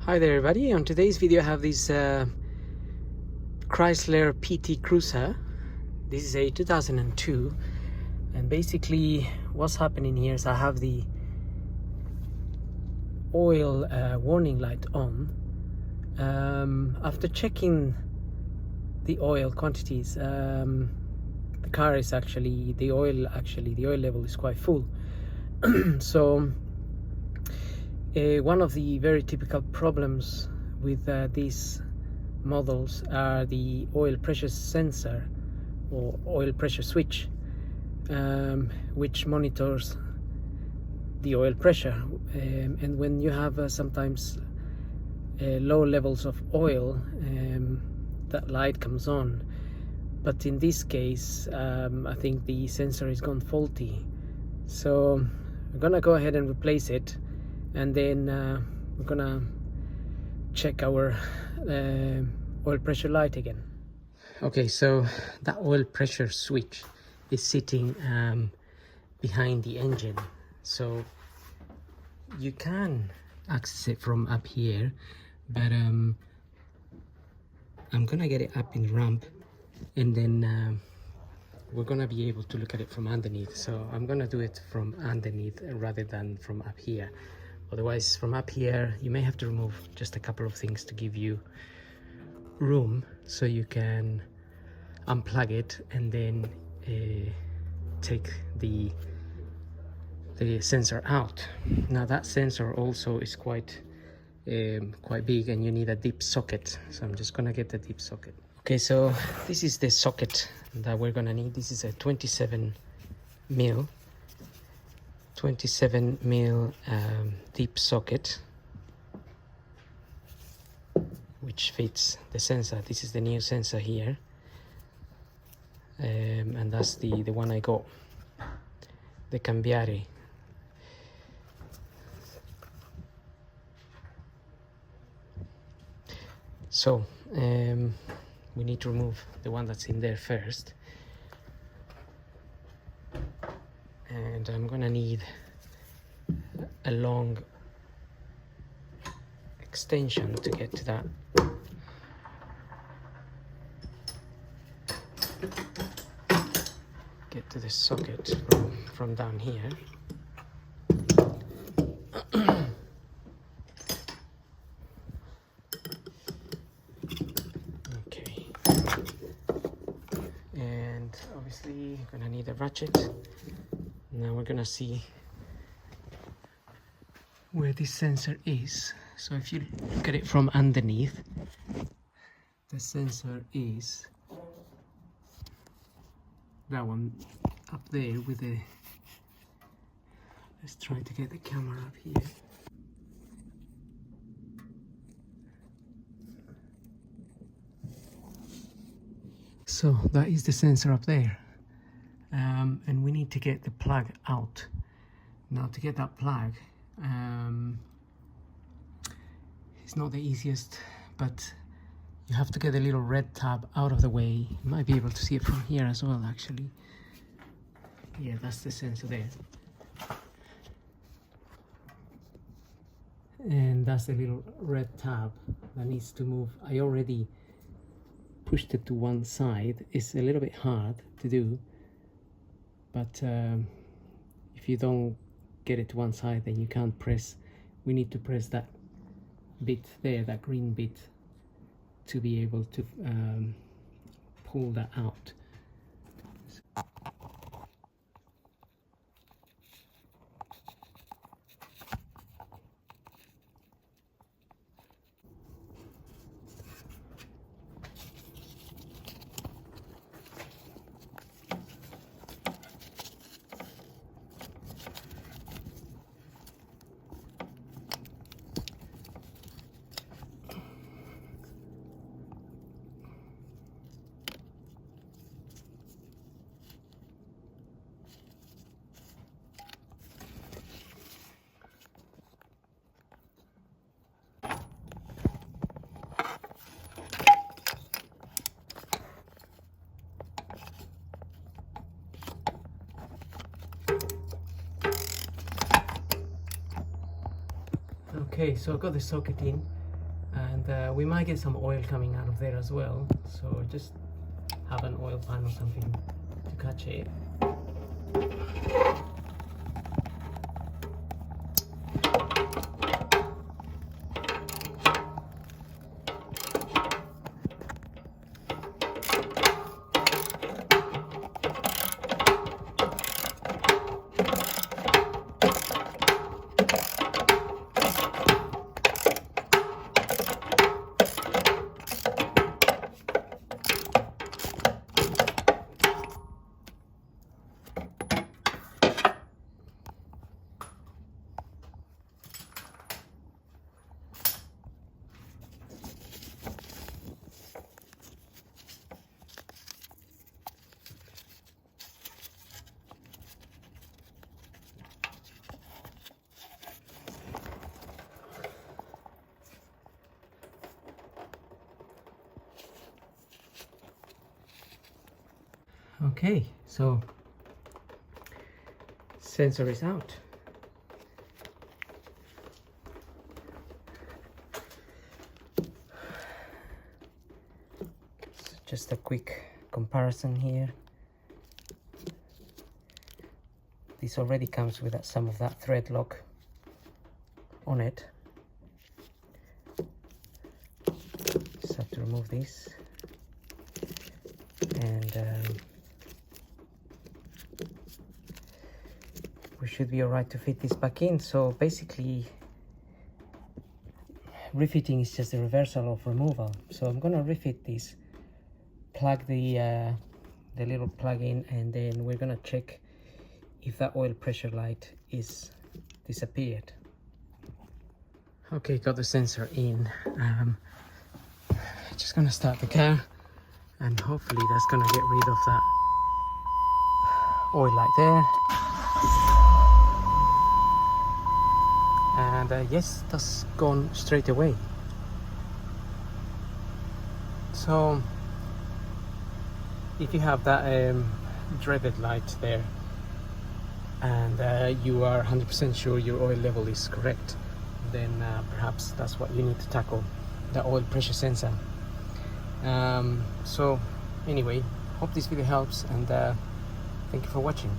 Hi there everybody, on today's video I have this Chrysler PT Cruiser. This is a 2002, and basically what's happening here is I have the oil warning light on. After checking the oil quantities, the car is actually, the oil level is quite full. So one of the very typical problems with these models are the oil pressure sensor or oil pressure switch, which monitors the oil pressure, and when you have sometimes low levels of oil, that light comes on. But in this case, I think the sensor is gone faulty, so I'm gonna go ahead and replace it, and then we're gonna check our oil pressure light again. Okay, so that oil pressure switch is sitting behind the engine, so you can access it from up here, but I'm gonna get it up in the ramp, and then we're gonna be able to look at it from underneath. So I'm gonna do it from underneath rather than from up here. Otherwise, from up here you may have to remove just a couple of things to give you room so you can unplug it and then take the sensor out. Now that sensor also is quite big, and you need a deep socket, so I'm just gonna get the deep socket. Okay, so this is the socket that we're gonna need. This is a 27 mil deep socket, which fits the sensor. This is the new sensor here, and that's the one I got, the Cambiare. So we need to remove the one that's in there first, and I'm gonna need a long extension to get to that. Get to the socket from down here. Okay, and obviously gonna need a ratchet. Now we're gonna see where this sensor is. So if you look at it from underneath, the sensor is that one up there with the, let's try to get the camera up here. So that is the sensor up there, and we need to get the plug out. Now to get that plug, it's not the easiest, but you have to get the little red tab out of the way. You might be able to see it from here as well, actually. Yeah, that's the sensor there, and that's the little red tab that needs to move. I already pushed it to one side. It's a little bit hard to do, but if you don't get it to one side, then you can't press. We need to press that bit there, that green bit, to be able to pull that out. Okay, so I've got the socket in. and we might get some oil coming out of there as well, so just have an oil pan or something to catch it. Okay, so sensor is out. So just a quick comparison here. This already comes with some of that thread lock on it. Just have to remove this, and we should be alright to fit this back in. So basically refitting is just a reversal of removal. So I'm gonna refit this, plug the little plug in, and then we're gonna check if that oil pressure light is disappeared. Okay, got the sensor in. Just gonna start the car, and hopefully that's gonna get rid of that oil light there. And yes, that's gone straight away. So if you have that dreaded light there, and you are 100% sure your oil level is correct, then perhaps that's what you need to tackle, the oil pressure sensor. So anyway, hope this video helps, and thank you for watching.